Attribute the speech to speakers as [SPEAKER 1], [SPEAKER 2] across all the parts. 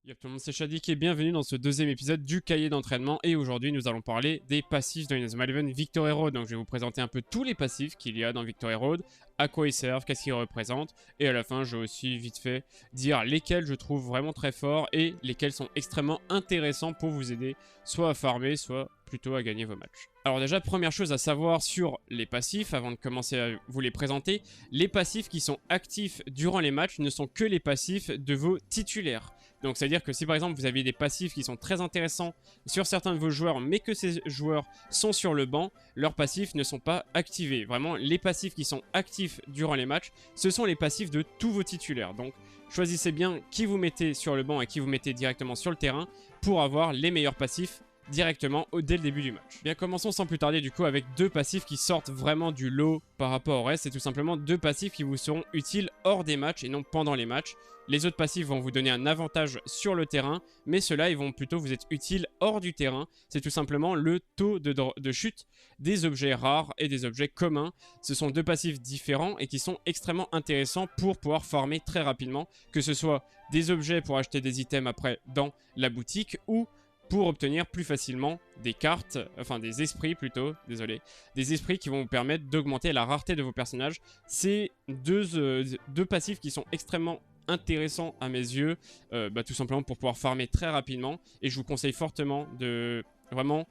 [SPEAKER 1] Yo tout le monde, c'est Shadik et bienvenue dans ce deuxième épisode du cahier d'entraînement. Et aujourd'hui, nous allons parler des passifs dans Inazuma Eleven Victory Road. Donc, je vais vous présenter un peu tous les passifs qu'il y a dans Victory Road, à quoi ils servent, qu'est-ce qu'ils représentent. Et à la fin, je vais aussi vite fait dire lesquels je trouve vraiment très forts et lesquels sont extrêmement intéressants pour vous aider soit à farmer, soit plutôt à gagner vos matchs. Alors déjà, première chose à savoir sur les passifs, avant de commencer à vous les présenter, les passifs qui sont actifs durant les matchs ne sont que les passifs de vos titulaires. Donc c'est à dire que si par exemple vous aviez des passifs qui sont très intéressants sur certains de vos joueurs, mais que ces joueurs sont sur le banc, leurs passifs ne sont pas activés. Vraiment, les passifs qui sont actifs durant les matchs, ce sont les passifs de tous vos titulaires. Donc choisissez bien qui vous mettez sur le banc et qui vous mettez directement sur le terrain pour avoir les meilleurs passifs directement dès le début du match. Bien, commençons sans plus tarder du coup avec deux passifs qui sortent vraiment du lot par rapport au reste. C'est tout simplement deux passifs qui vous seront utiles hors des matchs et non pendant les matchs. Les autres passifs vont vous donner un avantage sur le terrain, mais ceux-là, ils vont plutôt vous être utiles hors du terrain. C'est tout simplement le taux de chute des objets rares et des objets communs. Ce sont deux passifs différents et qui sont extrêmement intéressants pour pouvoir farmer très rapidement, que ce soit des objets pour acheter des items après dans la boutique ou pour obtenir plus facilement des cartes, enfin des esprits plutôt, désolé, des esprits qui vont vous permettre d'augmenter la rareté de vos personnages. C'est deux passifs qui sont extrêmement intéressants à mes yeux, tout simplement pour pouvoir farmer très rapidement, et je vous conseille fortement de vraiment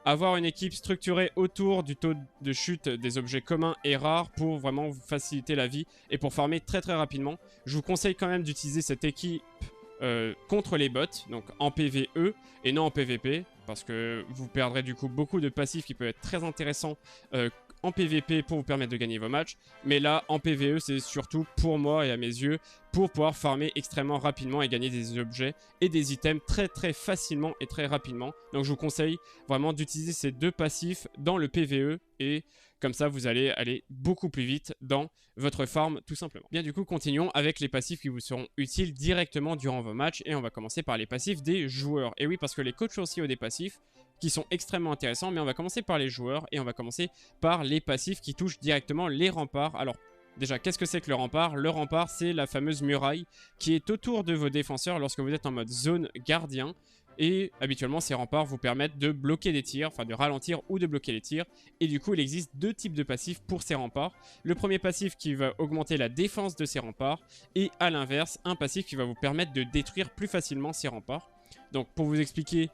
[SPEAKER 1] avoir une équipe structurée autour du taux de chute des objets communs et rares pour vraiment vous faciliter la vie et pour farmer très très rapidement. Je vous conseille quand même d'utiliser cette équipe contre les bots, donc en PvE et non en PvP, parce que vous perdrez du coup beaucoup de passifs qui peuvent être très intéressants en PvP pour vous permettre de gagner vos matchs, mais là en PvE c'est surtout pour moi et à mes yeux pour pouvoir farmer extrêmement rapidement et gagner des objets et des items très très facilement et très rapidement. Donc je vous conseille vraiment d'utiliser ces deux passifs dans le PvE et comme ça vous allez aller beaucoup plus vite dans votre farm tout simplement. Bien, du coup continuons avec les passifs qui vous seront utiles directement durant vos matchs et on va commencer par les passifs des joueurs. Et oui, parce que les coachs aussi ont des passifs qui sont extrêmement intéressants, mais on va commencer par les joueurs et on va commencer par les passifs qui touchent directement les remparts. Alors déjà, qu'est-ce que c'est que le rempart? Le rempart, c'est la fameuse muraille qui est autour de vos défenseurs lorsque vous êtes en mode zone gardien. Et habituellement, ces remparts vous permettent de bloquer des tirs, enfin de ralentir ou de bloquer les tirs. Et du coup, il existe deux types de passifs pour ces remparts. Le premier passif qui va augmenter la défense de ces remparts. Et à l'inverse, un passif qui va vous permettre de détruire plus facilement ces remparts. Donc pour vous expliquer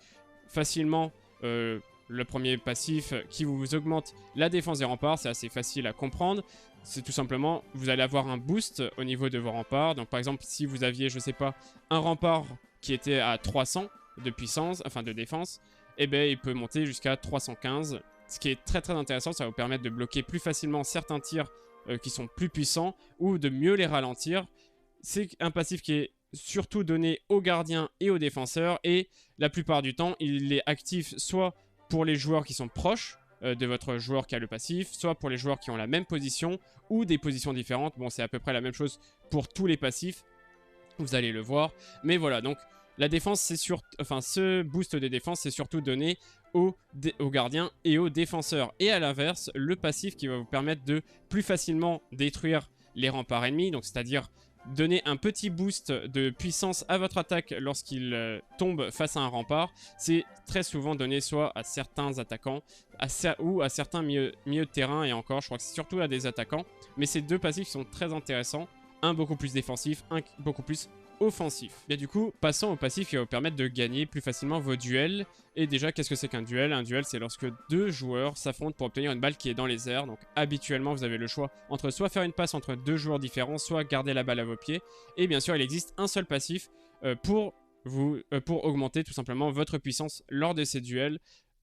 [SPEAKER 1] facilement le premier passif qui vous augmente la défense des remparts, c'est assez facile à comprendre. C'est tout simplement, vous allez avoir un boost au niveau de vos remparts. Donc par exemple, si vous aviez, je sais pas, un rempart qui était à 300 de puissance, enfin de défense, et bien il peut monter jusqu'à 315. Ce qui est très très intéressant, ça va vous permettre de bloquer plus facilement certains tirs qui sont plus puissants ou de mieux les ralentir. C'est un passif qui est surtout donné aux gardiens et aux défenseurs et la plupart du temps, il est actif soit pour les joueurs qui sont proches de votre joueur qui a le passif, soit pour les joueurs qui ont la même position ou des positions différentes. Bon, c'est à peu près la même chose pour tous les passifs, vous allez le voir. Mais voilà, donc la défense, c'est ce boost des défenses, c'est surtout donné aux gardiens et aux défenseurs. Et à l'inverse, le passif qui va vous permettre de plus facilement détruire les remparts ennemis, donc c'est-à-dire donner un petit boost de puissance à votre attaque lorsqu'il tombe face à un rempart, c'est très souvent donné soit à certains attaquants ou à certains milieux de terrain, et encore, je crois que c'est surtout à des attaquants. Mais ces deux passifs sont très intéressants, un beaucoup plus défensif, un beaucoup plus offensif. Bien, du coup, passons au passif qui va vous permettre de gagner plus facilement vos duels. Et déjà, qu'est-ce que c'est qu'un duel? Un duel, c'est lorsque deux joueurs s'affrontent pour obtenir une balle qui est dans les airs. Donc habituellement, vous avez le choix entre soit faire une passe entre deux joueurs différents, soit garder la balle à vos pieds. Et bien sûr, il existe un seul passif pour augmenter tout simplement votre puissance lors de ces duels.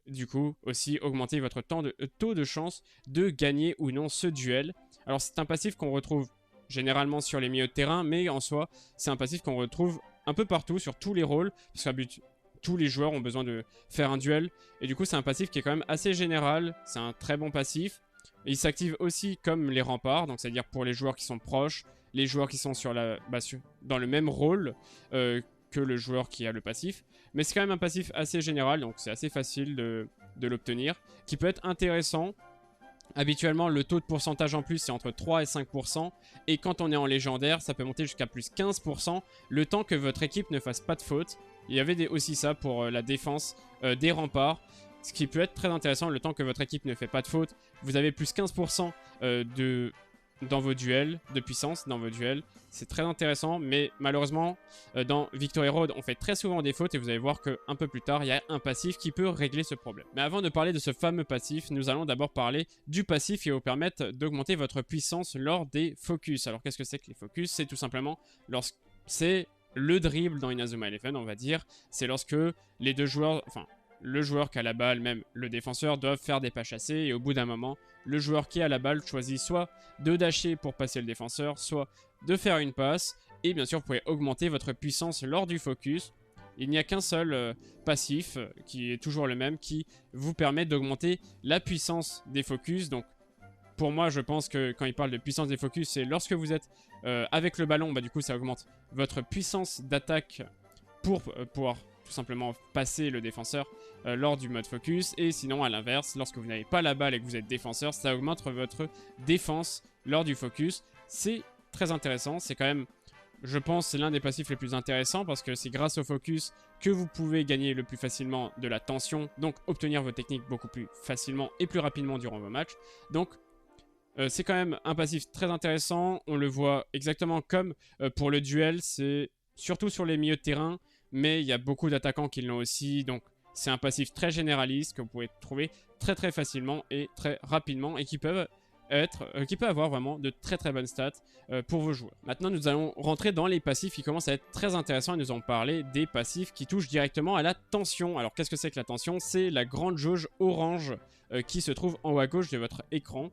[SPEAKER 1] Du coup, aussi augmenter votre taux de chance de gagner ou non ce duel. Alors, c'est un passif qu'on retrouve généralement sur les milieux de terrain, mais en soi, c'est un passif qu'on retrouve un peu partout, sur tous les rôles, parce que tous les joueurs ont besoin de faire un duel, et du coup, c'est un passif qui est quand même assez général, c'est un très bon passif. Et il s'active aussi comme les remparts, donc c'est-à-dire pour les joueurs qui sont proches, les joueurs qui sont dans le même rôle que le joueur qui a le passif, mais c'est quand même un passif assez général, donc c'est assez facile de l'obtenir, qui peut être intéressant Habituellement, le taux de pourcentage en plus, c'est entre 3 et 5%. Et quand on est en légendaire, ça peut monter jusqu'à plus 15%, le temps que votre équipe ne fasse pas de faute. Il y avait aussi ça pour la défense des remparts. Ce qui peut être très intéressant, le temps que votre équipe ne fait pas de faute. Vous avez plus 15% dans vos duels, de puissance dans vos duels. C'est très intéressant, mais malheureusement, dans Victory Road, on fait très souvent des fautes et vous allez voir qu'un peu plus tard, il y a un passif qui peut régler ce problème. Mais avant de parler de ce fameux passif, nous allons d'abord parler du passif qui va vous permettre d'augmenter votre puissance lors des focus. Alors qu'est-ce que c'est que les focus? C'est tout simplement c'est le dribble dans Inazuma Eleven, on va dire. C'est lorsque les deux joueurs, enfin, le joueur qui a la balle, même le défenseur, doivent faire des pas chassés et au bout d'un moment, le joueur qui a la balle choisit soit de dasher pour passer le défenseur, soit de faire une passe. Et bien sûr, vous pouvez augmenter votre puissance lors du focus. Il n'y a qu'un seul passif qui est toujours le même qui vous permet d'augmenter la puissance des focus. Donc pour moi, je pense que quand il parle de puissance des focus, c'est lorsque vous êtes avec le ballon, bah, du coup ça augmente votre puissance d'attaque pour pouvoir tout simplement passer le défenseur lors du mode focus. Et sinon, à l'inverse, lorsque vous n'avez pas la balle et que vous êtes défenseur, ça augmente votre défense lors du focus. C'est très intéressant, c'est quand même, je pense, c'est l'un des passifs les plus intéressants parce que c'est grâce au focus que vous pouvez gagner le plus facilement de la tension, donc obtenir vos techniques beaucoup plus facilement et plus rapidement durant vos matchs. Donc c'est quand même un passif très intéressant, on le voit exactement comme pour le duel, c'est surtout sur les milieux de terrain, mais il y a beaucoup d'attaquants qui l'ont aussi, donc c'est un passif très généraliste que vous pouvez trouver très très facilement et très rapidement et qui peut avoir vraiment de très très bonnes stats pour vos joueurs. Maintenant, nous allons rentrer dans les passifs qui commencent à être très intéressants et nous allons parler des passifs qui touchent directement à la tension. Alors, qu'est-ce que c'est que la tension? C'est la grande jauge orange qui se trouve en haut à gauche de votre écran.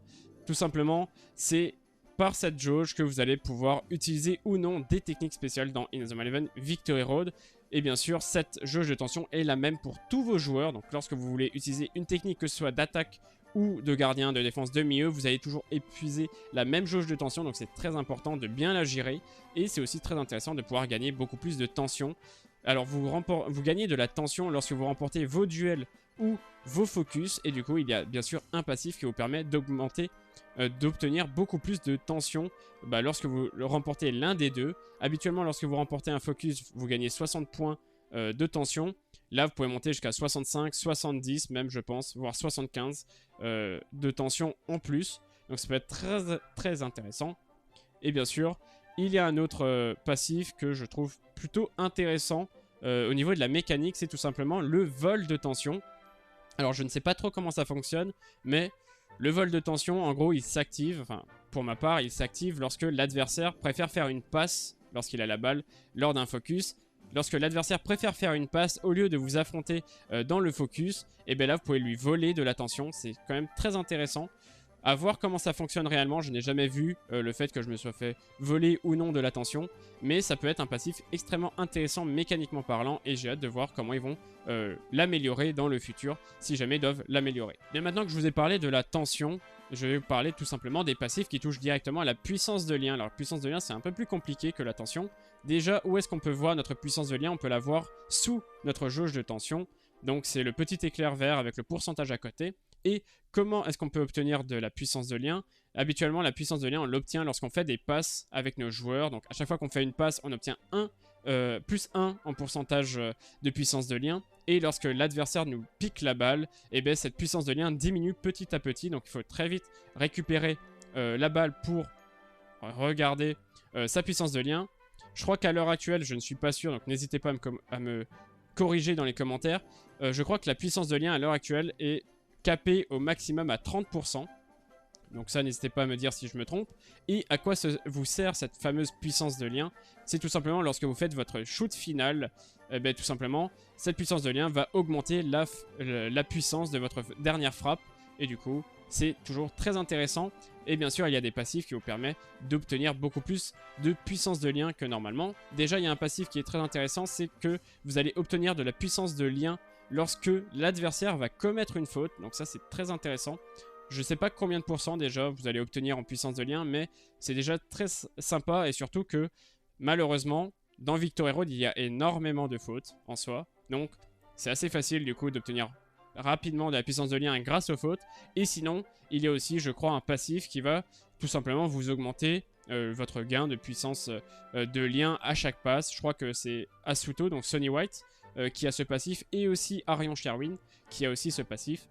[SPEAKER 1] Tout simplement, c'est par cette jauge que vous allez pouvoir utiliser ou non des techniques spéciales dans Inazuma Eleven Victory Road. Et bien sûr, cette jauge de tension est la même pour tous vos joueurs. Donc lorsque vous voulez utiliser une technique, que ce soit d'attaque ou de gardien, de défense, de milieu, vous allez toujours épuiser la même jauge de tension. Donc c'est très important de bien la gérer. Et c'est aussi très intéressant de pouvoir gagner beaucoup plus de tension. Alors vous gagnez de la tension lorsque vous remportez vos duels ou vos focus. Et du coup, il y a bien sûr un passif qui vous permet d'augmenter d'obtenir beaucoup plus de tension lorsque vous remportez l'un des deux. Habituellement, lorsque vous remportez un focus, vous gagnez 60 points de tension. Là, vous pouvez monter jusqu'à 65, 70 même, je pense, voire 75 de tension en plus. Donc ça peut être très, très intéressant. Et bien sûr, il y a un autre passif que je trouve plutôt intéressant au niveau de la mécanique. C'est tout simplement le vol de tension. Alors, je ne sais pas trop comment ça fonctionne, mais le vol de tension, en gros, il s'active, enfin, pour ma part, il s'active lorsque l'adversaire préfère faire une passe, lorsqu'il a la balle, lors d'un focus. Lorsque l'adversaire préfère faire une passe, au lieu de vous affronter dans le focus, et bien là, vous pouvez lui voler de la tension. C'est quand même très intéressant. À voir comment ça fonctionne réellement, je n'ai jamais vu le fait que je me sois fait voler ou non de l'attention, mais ça peut être un passif extrêmement intéressant mécaniquement parlant et j'ai hâte de voir comment ils vont l'améliorer dans le futur, si jamais ils doivent l'améliorer. Bien maintenant que je vous ai parlé de la tension, je vais vous parler tout simplement des passifs qui touchent directement à la puissance de lien. Alors la puissance de lien c'est un peu plus compliqué que la tension. Déjà, où est-ce qu'on peut voir notre puissance de lien? On peut la voir sous notre jauge de tension, donc c'est le petit éclair vert avec le pourcentage à côté. Et comment est-ce qu'on peut obtenir de la puissance de lien? Habituellement, la puissance de lien, on l'obtient lorsqu'on fait des passes avec nos joueurs. Donc, à chaque fois qu'on fait une passe, on obtient plus 1 en pourcentage de puissance de lien. Et lorsque l'adversaire nous pique la balle, eh bien, cette puissance de lien diminue petit à petit. Donc, il faut très vite récupérer la balle pour regarder sa puissance de lien. Je crois qu'à l'heure actuelle, je ne suis pas sûr, donc n'hésitez pas à me corriger dans les commentaires. Je crois que la puissance de lien à l'heure actuelle est capé au maximum à 30%. Donc ça, n'hésitez pas à me dire si je me trompe. Et à quoi vous sert cette fameuse puissance de lien? C'est tout simplement lorsque vous faites votre shoot final, tout simplement, cette puissance de lien va augmenter la puissance de votre dernière frappe. Et du coup, c'est toujours très intéressant. Et bien sûr, il y a des passifs qui vous permettent d'obtenir beaucoup plus de puissance de lien que normalement. Déjà, il y a un passif qui est très intéressant, c'est que vous allez obtenir de la puissance de lien lorsque l'adversaire va commettre une faute. Donc ça, c'est très intéressant. Je ne sais pas combien de pourcents déjà vous allez obtenir en puissance de lien, mais c'est déjà très sympa. Et surtout que, malheureusement, dans Victory Road, il y a énormément de fautes en soi. Donc, c'est assez facile du coup d'obtenir rapidement de la puissance de lien grâce aux fautes. Et sinon, il y a aussi, je crois, un passif qui va tout simplement vous augmenter votre gain de puissance de lien à chaque passe. Je crois que c'est Asuto, donc Sonny White, qui a ce passif, et aussi Arion Sherwin qui a aussi ce passif.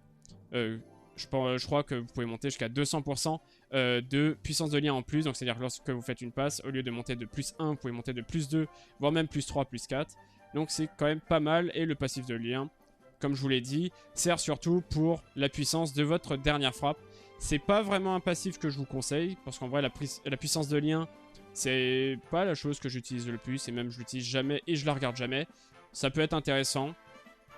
[SPEAKER 1] Je crois que vous pouvez monter jusqu'à 200% de puissance de lien en plus. Donc c'est-à-dire que lorsque vous faites une passe, au lieu de monter de plus 1, vous pouvez monter de plus 2, voire même plus 3, plus 4. Donc c'est quand même pas mal. Et le passif de lien, comme je vous l'ai dit, sert surtout pour la puissance de votre dernière frappe. C'est pas vraiment un passif que je vous conseille, parce qu'en vrai la puissance de lien, c'est pas la chose que j'utilise le plus, et même je l'utilise jamais et je la regarde jamais. Ça peut être intéressant,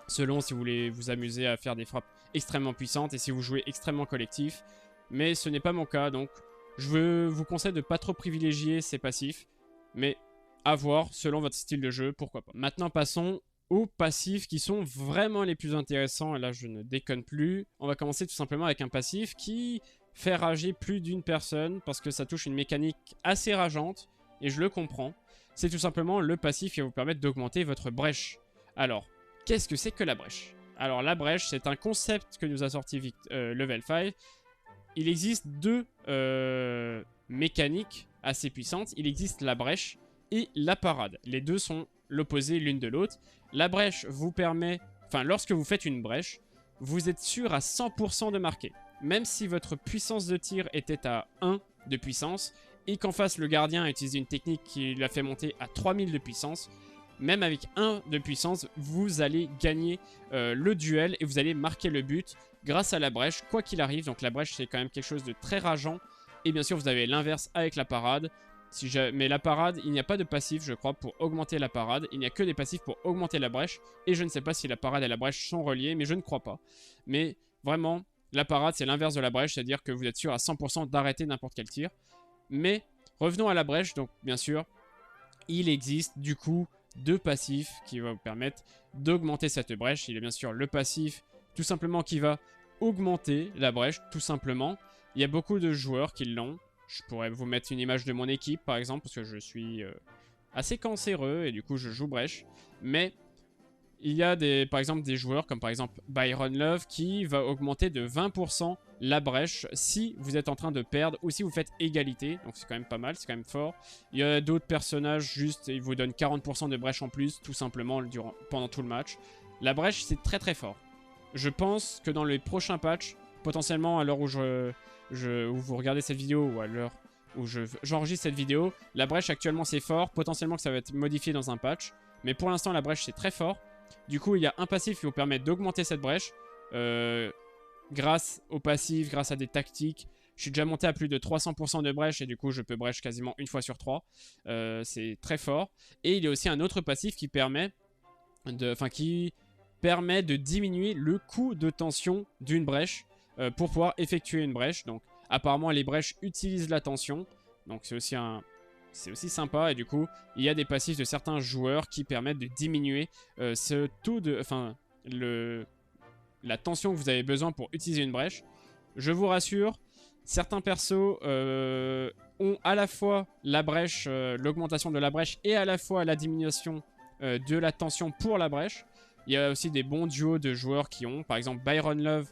[SPEAKER 1] selon si vous voulez vous amuser à faire des frappes extrêmement puissantes et si vous jouez extrêmement collectif. Mais ce n'est pas mon cas, donc je vous conseille de pas trop privilégier ces passifs, mais à voir selon votre style de jeu, pourquoi pas. Maintenant passons aux passifs qui sont vraiment les plus intéressants, et là je ne déconne plus. On va commencer tout simplement avec un passif qui fait rager plus d'une personne, parce que ça touche une mécanique assez rageante, et je le comprends. C'est tout simplement le passif qui va vous permettre d'augmenter votre brèche. Alors, qu'est-ce que c'est que la brèche? Alors la brèche, c'est un concept que nous a sorti Level 5. Il existe deux mécaniques assez puissantes. Il existe la brèche et la parade. Les deux sont l'opposé l'une de l'autre. La brèche vous permet, enfin lorsque vous faites une brèche, vous êtes sûr à 100% de marquer. Même si votre puissance de tir était à 1 de puissance et qu'en face le gardien a utilisé une technique qui l'a fait monter à 3000 de puissance, même avec 1 de puissance, vous allez gagner le duel et vous allez marquer le but grâce à la brèche, quoi qu'il arrive. Donc la brèche, c'est quand même quelque chose de très rageant. Et bien sûr, vous avez l'inverse avec la parade. Mais la parade, il n'y a pas de passif, je crois, pour augmenter la parade. Il n'y a que des passifs pour augmenter la brèche. Et je ne sais pas si la parade et la brèche sont reliés, mais je ne crois pas. Mais vraiment, la parade, c'est l'inverse de la brèche, c'est-à-dire que vous êtes sûr à 100% d'arrêter n'importe quel tir. Mais revenons à la brèche, donc bien sûr, il existe du coup deux passifs qui vont vous permettre d'augmenter cette brèche. Il y a bien sûr le passif tout simplement qui va augmenter la brèche, tout simplement. Il y a beaucoup de joueurs qui l'ont. Je pourrais vous mettre une image de mon équipe par exemple, parce que je suis assez cancéreux et du coup je joue brèche. Mais il y a par exemple des joueurs comme par exemple Byron Love qui va augmenter de 20% la brèche si vous êtes en train de perdre ou si vous faites égalité. Donc c'est quand même pas mal, c'est quand même fort. Il y a d'autres personnages, juste ils vous donnent 40% de brèche en plus, tout simplement pendant tout le match. La brèche c'est très très fort. Je pense que dans les prochains patchs, potentiellement à l'heure où vous regardez cette vidéo ou à l'heure où j'enregistre cette vidéo, la brèche actuellement c'est fort, potentiellement que ça va être modifié dans un patch. Mais pour l'instant la brèche c'est très fort. Du coup il y a un passif qui vous permet d'augmenter cette brèche grâce au passif, grâce à des tactiques. Je suis déjà monté à plus de 300% de brèche et du coup je peux brèche quasiment une fois sur 3. C'est très fort. Et il y a aussi un autre passif qui permet de diminuer le coût de tension d'une brèche pour pouvoir effectuer une brèche. Donc apparemment les brèches utilisent la tension, donc c'est aussi sympa. Et du coup il y a des passifs de certains joueurs qui permettent de diminuer ce taux de, la tension que vous avez besoin pour utiliser une brèche. Je vous rassure, certains persos ont à la fois la brèche, l'augmentation de la brèche et à la fois la diminution de la tension pour la brèche. Il y a aussi des bons duos de joueurs qui ont, par exemple Byron Love,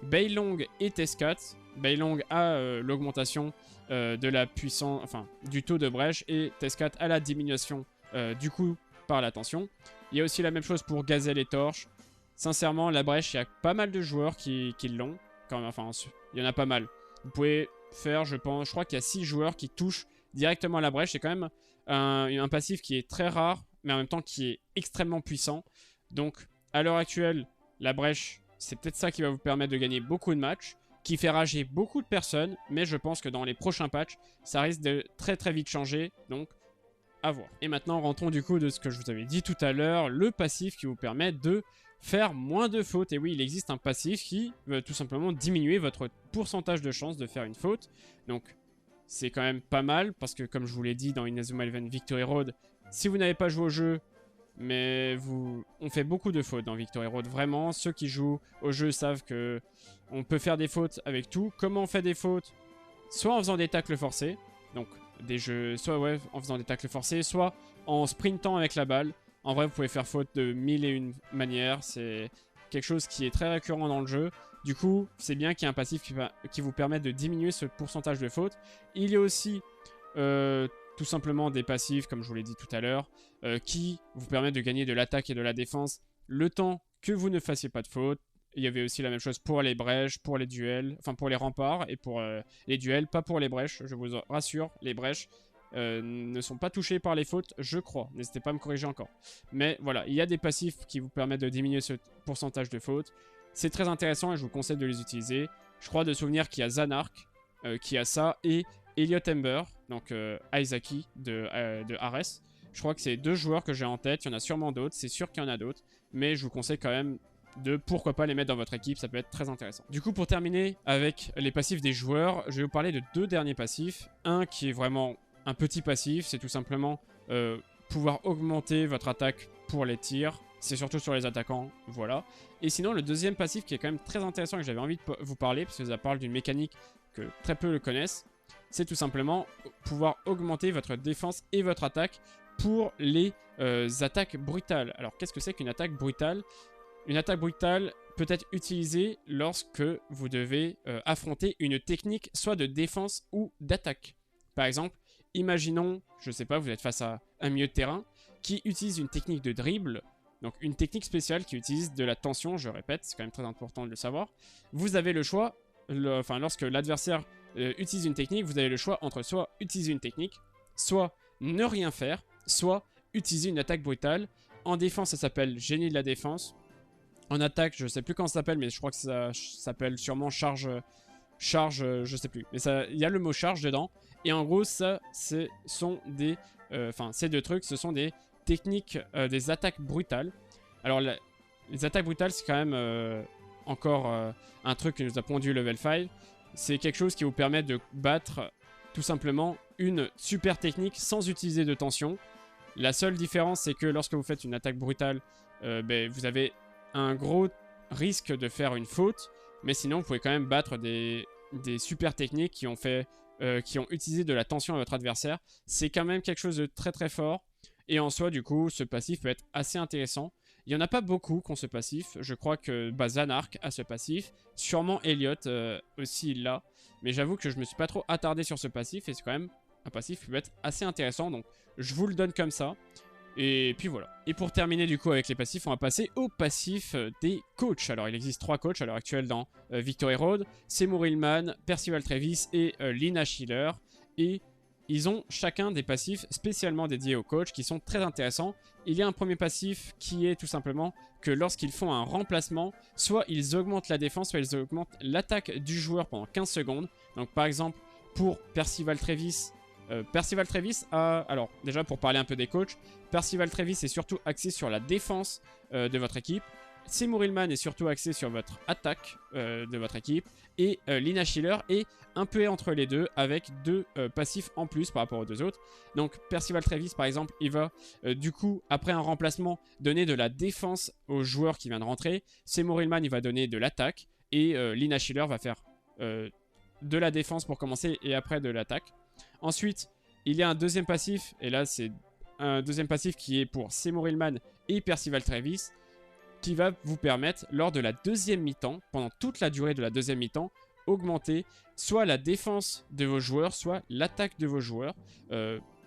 [SPEAKER 1] Beilong et Tescat. Beilong a l'augmentation de la puissance, du taux de brèche, et Tescat a la diminution du coup par la tension. Il y a aussi la même chose pour Gazelle et Torche. Sincèrement, la brèche, il y a pas mal de joueurs qui l'ont. Il y en a pas mal. Vous pouvez faire, je crois qu'il y a 6 joueurs qui touchent directement à la brèche. C'est quand même un passif qui est très rare, mais en même temps qui est extrêmement puissant. Donc, à l'heure actuelle, la brèche, c'est peut-être ça qui va vous permettre de gagner beaucoup de matchs, qui fait rager beaucoup de personnes, mais je pense que dans les prochains patchs, ça risque de très très vite changer, donc à voir. Et maintenant, rentrons du coup de ce que je vous avais dit tout à l'heure, le passif qui vous permet de faire moins de fautes. Et oui, il existe un passif qui va tout simplement diminuer votre pourcentage de chance de faire une faute. Donc, c'est quand même pas mal, parce que comme je vous l'ai dit dans Inazuma Eleven Victory Road, si vous n'avez pas joué au jeu, mais on fait beaucoup de fautes dans Victory Road. Vraiment, ceux qui jouent au jeu savent que on peut faire des fautes avec tout. Comment on fait des fautes? Soit en faisant des tacles forcés, donc des jeux, soit en faisant des tacles forcés, soit en sprintant avec la balle. En vrai, vous pouvez faire faute de 1001 manières. C'est quelque chose qui est très récurrent dans le jeu. Du coup, c'est bien qu'il y ait un passif qui vous permette de diminuer ce pourcentage de faute. Il y a aussi tout simplement des passifs, comme je vous l'ai dit tout à l'heure, qui vous permettent de gagner de l'attaque et de la défense le temps que vous ne fassiez pas de faute. Il y avait aussi la même chose pour les brèches, pour les duels, enfin pour les remparts et pour les duels, pas pour les brèches, je vous rassure, les brèches ne sont pas touchés par les fautes, je crois. N'hésitez pas à me corriger encore. Mais voilà, il y a des passifs qui vous permettent de diminuer ce pourcentage de fautes. C'est très intéressant et je vous conseille de les utiliser. Je crois de souvenir qu'il y a Zanark qui a ça et Elliot Ember, donc Isaki de Ares. Je crois que c'est 2 joueurs que j'ai en tête. Il y en a sûrement d'autres, c'est sûr qu'il y en a d'autres. Mais je vous conseille quand même de pourquoi pas les mettre dans votre équipe, ça peut être très intéressant. Du coup, pour terminer avec les passifs des joueurs, je vais vous parler de 2 derniers passifs. Un qui est vraiment un petit passif, c'est tout simplement pouvoir augmenter votre attaque pour les tirs. C'est surtout sur les attaquants, voilà. Et sinon, le deuxième passif qui est quand même très intéressant et que j'avais envie de vous parler, parce que ça parle d'une mécanique que très peu le connaissent, c'est tout simplement pouvoir augmenter votre défense et votre attaque pour les attaques brutales. Alors, qu'est-ce que c'est qu'une attaque brutale? Une attaque brutale peut être utilisée lorsque vous devez affronter une technique soit de défense ou d'attaque. Par exemple, imaginons, je sais pas, vous êtes face à un milieu de terrain qui utilise une technique de dribble, donc une technique spéciale qui utilise de la tension, je répète, c'est quand même très important de le savoir. Vous avez le choix, lorsque l'adversaire utilise une technique, vous avez le choix entre soit utiliser une technique, soit ne rien faire, soit utiliser une attaque brutale. En défense, ça s'appelle génie de la défense. En attaque, je sais plus comment ça s'appelle, mais je crois que ça s'appelle sûrement charge, je sais plus. Mais il y a le mot charge dedans. Et en gros, ça, ces deux trucs, ce sont des techniques, des attaques brutales. Alors, les attaques brutales, c'est quand même encore un truc que nous a pondu level 5. C'est quelque chose qui vous permet de battre tout simplement une super technique sans utiliser de tension. La seule différence, c'est que lorsque vous faites une attaque brutale, vous avez un gros risque de faire une faute, mais sinon vous pouvez quand même battre des super techniques qui ont utilisé de la tension à votre adversaire. C'est quand même quelque chose de très très fort, et en soi du coup ce passif peut être assez intéressant. Il n'y en a pas beaucoup qui ont ce passif, je crois que Zanark a ce passif, sûrement Elliot aussi il l'a, mais j'avoue que je me suis pas trop attardé sur ce passif, et c'est quand même un passif qui peut être assez intéressant, donc je vous le donne comme ça. Et puis voilà. Et pour terminer du coup avec les passifs, on va passer au passif des coachs. Alors il existe 3 coachs à l'heure actuelle dans Victory Road. Seymour Hillman, Percival Travis et Lina Schiller. Et ils ont chacun des passifs spécialement dédiés aux coachs qui sont très intéressants. Il y a un premier passif qui est tout simplement que lorsqu'ils font un remplacement, soit ils augmentent la défense, soit ils augmentent l'attaque du joueur pendant 15 secondes. Donc par exemple pour Percival Travis... Percival Travis a... Alors, déjà pour parler un peu des coachs, Percival Travis est surtout axé sur la défense de votre équipe. Seymour Hillman est surtout axé sur votre attaque de votre équipe. Et Lina Schiller est un peu entre les deux avec 2 passifs en plus par rapport aux 2 autres. Donc Percival Travis par exemple, il va du coup après un remplacement donner de la défense au joueur qui vient de rentrer. Seymour Hillman il va donner de l'attaque. Et Lina Schiller va faire de la défense pour commencer et après de l'attaque. Ensuite, il y a un deuxième passif, et là c'est un deuxième passif qui est pour Seymour Hillman et Percival Travis, qui va vous permettre, lors de la deuxième mi-temps, pendant toute la durée de la deuxième mi-temps, augmenter soit la défense de vos joueurs, soit l'attaque de vos joueurs,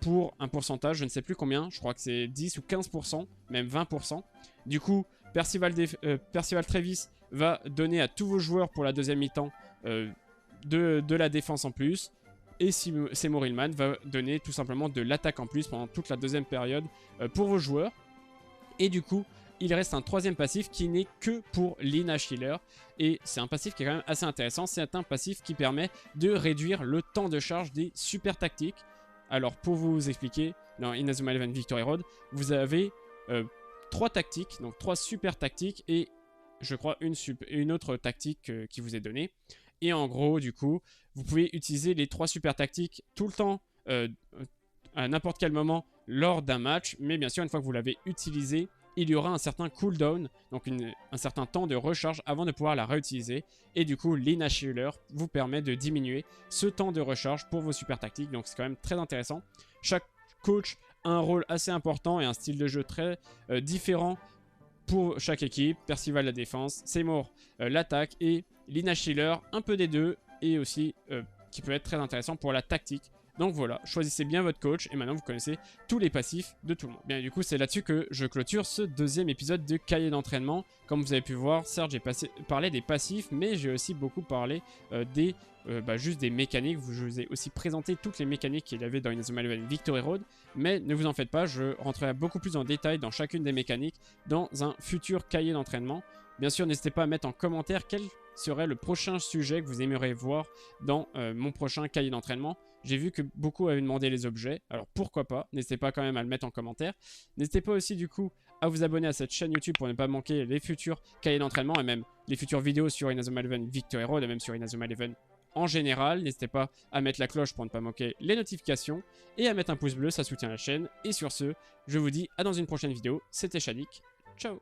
[SPEAKER 1] pour un pourcentage, je ne sais plus combien, je crois que c'est 10 ou 15%, même 20%. Du coup, Percival Travis va donner à tous vos joueurs pour la deuxième mi-temps de la défense en plus. Et Seymour Hillman va donner tout simplement de l'attaque en plus pendant toute la deuxième période pour vos joueurs. Et du coup, il reste un troisième passif qui n'est que pour Lina Schiller. Et c'est un passif qui est quand même assez intéressant. C'est un passif qui permet de réduire le temps de charge des super tactiques. Alors pour vous expliquer, dans Inazuma Eleven Victory Road, vous avez 3 tactiques, donc 3 super tactiques et je crois une autre tactique qui vous est donnée. Et en gros, du coup, vous pouvez utiliser les 3 super tactiques tout le temps, à n'importe quel moment lors d'un match. Mais bien sûr, une fois que vous l'avez utilisé, il y aura un certain cooldown, donc un certain temps de recharge avant de pouvoir la réutiliser. Et du coup, Lina Schiller vous permet de diminuer ce temps de recharge pour vos super tactiques. Donc c'est quand même très intéressant. Chaque coach un rôle assez important et un style de jeu très différent pour chaque équipe. Percival la défense, Seymour l'attaque et Lina Schiller un peu des deux et aussi qui peut être très intéressant pour la tactique. Donc voilà, choisissez bien votre coach et maintenant vous connaissez tous les passifs de tout le monde. Bien, du coup, c'est là-dessus que je clôture ce deuxième épisode de cahier d'entraînement. Comme vous avez pu voir, certes, j'ai parlé des passifs, mais j'ai aussi beaucoup parlé juste des mécaniques. Je vous ai aussi présenté toutes les mécaniques qu'il y avait dans Inazuma Eleven Victory Road. Mais ne vous en faites pas, je rentrerai beaucoup plus en détail dans chacune des mécaniques dans un futur cahier d'entraînement. Bien sûr, n'hésitez pas à mettre en commentaire quel serait le prochain sujet que vous aimeriez voir dans mon prochain cahier d'entraînement. J'ai vu que beaucoup avaient demandé les objets, alors pourquoi pas, n'hésitez pas quand même à le mettre en commentaire. N'hésitez pas aussi du coup à vous abonner à cette chaîne YouTube pour ne pas manquer les futurs cahiers d'entraînement et même les futures vidéos sur Inazuma Eleven Victory Road et même sur Inazuma Eleven en général. N'hésitez pas à mettre la cloche pour ne pas manquer les notifications et à mettre un pouce bleu, ça soutient la chaîne. Et sur ce, je vous dis à dans une prochaine vidéo, c'était Shadik, ciao.